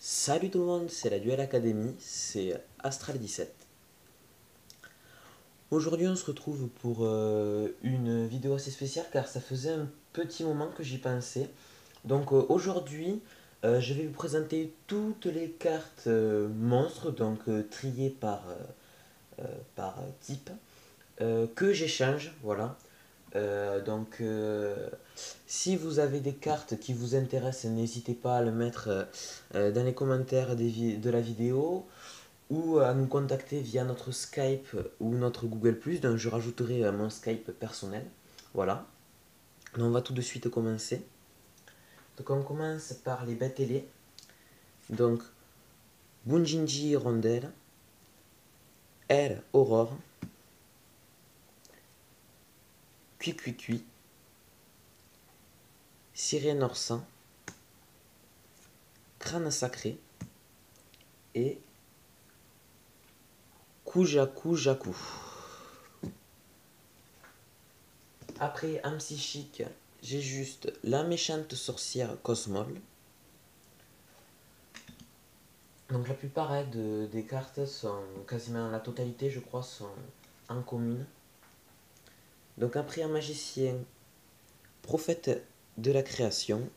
Salut tout le monde, c'est la Duel Academy, c'est Astral17. Aujourd'hui on se retrouve pour une vidéo assez spéciale car ça faisait un petit moment que j'y pensais. Donc aujourd'hui je vais vous présenter toutes les cartes monstres, donc triées par type, que j'échange, voilà. Si vous avez des cartes qui vous intéressent, n'hésitez pas à le mettre dans les commentaires de la vidéo ou à nous contacter via notre Skype ou notre Google+. Donc je rajouterai mon Skype personnel. Voilà. Donc on va tout de suite commencer. Donc on commence par les bêtes ailées. Donc Bunjinji Hirondelle, Elle Aurore, Cui, Sirène Orsan, Crâne Sacré et Jaku. Après en psychique, j'ai juste la méchante sorcière Cosmol. Donc la plupart des cartes sont quasiment la totalité, je crois, sont en commune. Donc après un magicien, prophète de la création,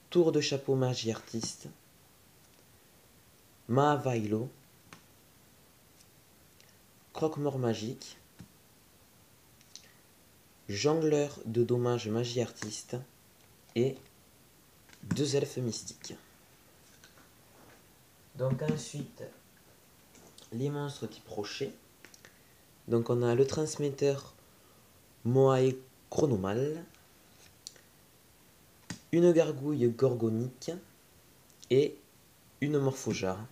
tour de chapeau magie artiste, Maavailo, croque-mort magique, jongleur de dommages magie artiste et deux elfes mystiques. Donc ensuite, les monstres type rocher. Donc on a le transmetteur Moae Chronomal, une gargouille gorgonique et une morphojare.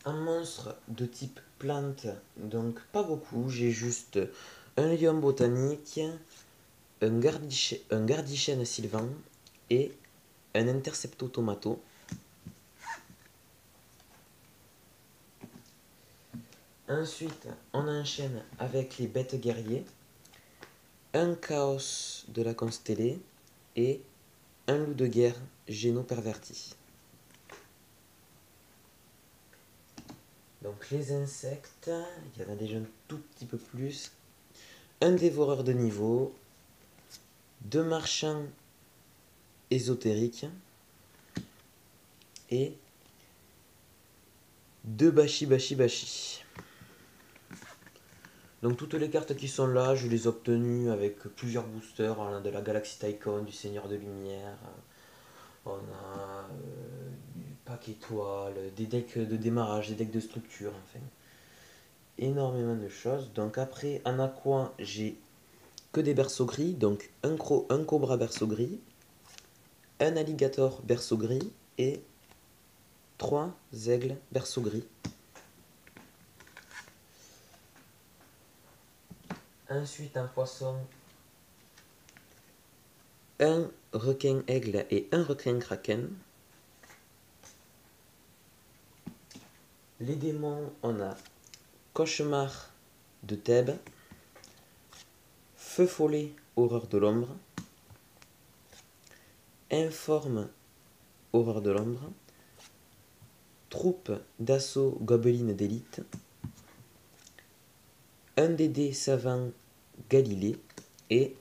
Un monstre de type plante, donc pas beaucoup, j'ai juste un lion botanique, un gardichène sylvain et un intercepto tomato. Ensuite, on enchaîne avec les bêtes guerriers, un chaos de la constellée et un loup de guerre géno-perverti. Donc les insectes, il y en a déjà un tout petit peu plus. Un dévoreur de niveau, deux marchands ésotériques et deux bashi. Donc toutes les cartes qui sont là, je les ai obtenues avec plusieurs boosters, hein, de la Galaxy Tycoon, du Seigneur de Lumière. On a du pack étoile, des decks de démarrage, des decks de structure, enfin. Énormément de choses. Donc après, en aqua, j'ai que des berceaux gris. Donc un cobra berceau gris, un alligator berceau gris et trois aigles berceau gris. Ensuite, en poisson, un requin aigle et un requin kraken. Les démons, on a Cauchemar de Thèbes, Feu follet, horreur de l'ombre, Informe, horreur de l'ombre, Troupe d'assaut gobeline d'élite, un DD savant Galilée et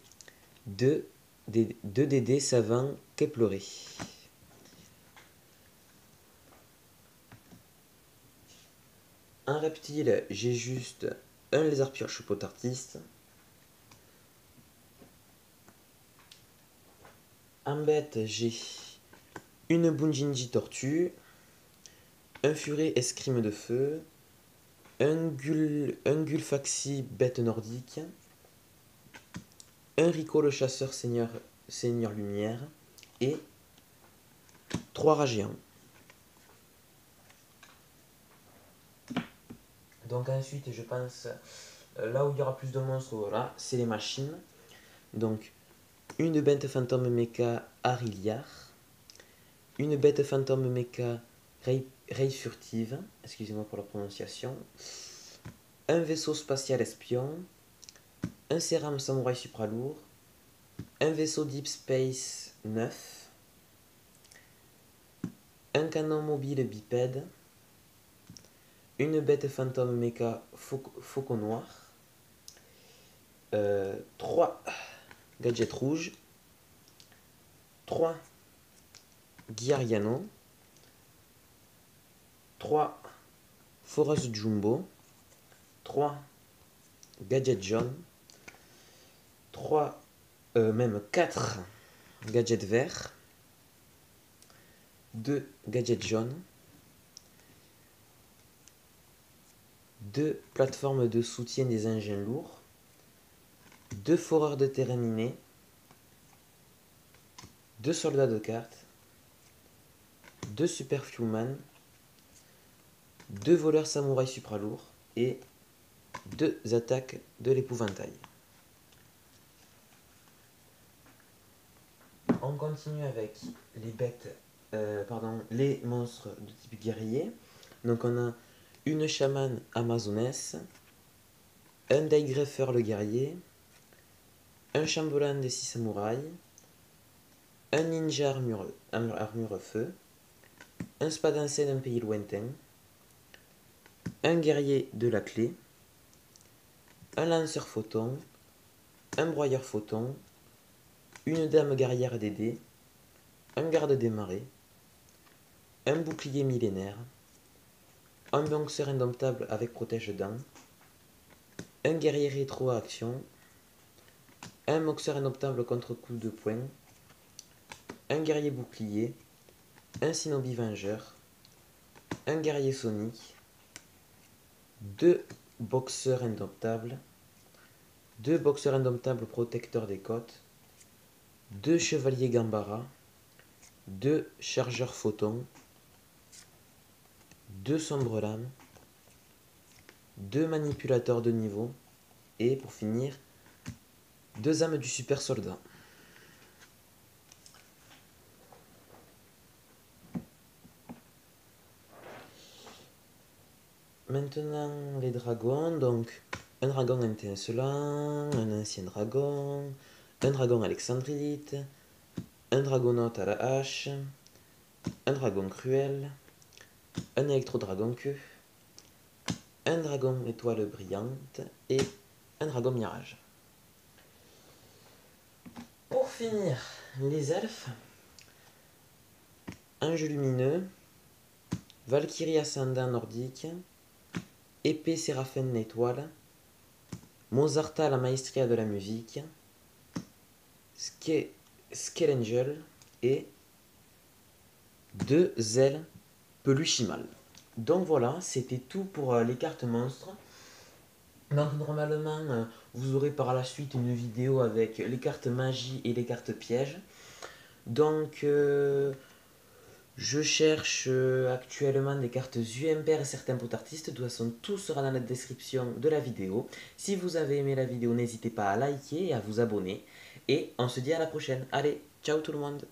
deux DD savant Kepleré. En reptile, j'ai juste un lézard pioche pot artiste. En bête, j'ai une Bunjinji tortue, un furet escrime de feu, un Gulfaxi bête nordique, un Rico le chasseur seigneur lumière et trois rats géants. Donc ensuite, je pense, là où il y aura plus de monstres, voilà, c'est les machines. Donc, une bête fantôme mecha Ariliar, une bête fantôme mecha Ray furtive, excusez-moi pour la prononciation, un vaisseau spatial espion, un séram samouraï supralourd, un vaisseau Deep Space 9, un canon mobile bipède, une bête fantôme méca faucon noir, 3 gadgets rouges, 3 Gyariano, 3 Forest Jumbo, 3 gadgets jaunes, 3, même 4 gadgets verts, 2 gadgets jaunes, 2 plateformes de soutien des engins lourds, 2 foreurs de terrain minés, 2 soldats de cartes, 2 superhuman, 2 voleurs samouraïs supralourds et 2 attaques de l'épouvantail. On continue avec les bêtes, les monstres de type guerrier. Donc on a une chamane amazonesse, un Daigreffer le guerrier, un chambellan des 6 samouraïs, un ninja armure feu, un spadancé d'un pays lointain, un guerrier de la clé, un lanceur photon, un broyeur photon, une dame guerrière des dés, un garde des marées, un bouclier millénaire, un boxeur indomptable avec protège-dents, un guerrier rétro à action, un boxeur indomptable contre coup de poing, un guerrier bouclier, un shinobi vengeur, un guerrier sonique, 2 boxeurs indomptables, 2 boxeurs indomptables protecteurs des côtes, 2 chevaliers gambara, 2 chargeurs photons, 2 sombres lames, 2 manipulateurs de niveau et pour finir 2 âmes du super soldat. Maintenant les dragons, donc un dragon étincelant, un ancien dragon, un dragon alexandrite, un dragonaute à la hache, un dragon cruel, un électro-dragon queue, un dragon étoile brillante et un dragon mirage. Pour finir, les elfes, ange lumineux, Valkyrie ascendant nordique, épée séraphine étoile, Mozarta la maestria de la musique, Skelengel et 2 ailes peluchimal. Donc voilà, c'était tout pour les cartes monstres. Donc normalement, vous aurez par la suite une vidéo avec les cartes magie et les cartes pièges. Donc je cherche actuellement des cartes UMPR et certains potes artistes. De toute façon, tout sera dans la description de la vidéo. Si vous avez aimé la vidéo, n'hésitez pas à liker et à vous abonner. Et on se dit à la prochaine. Allez, ciao tout le monde!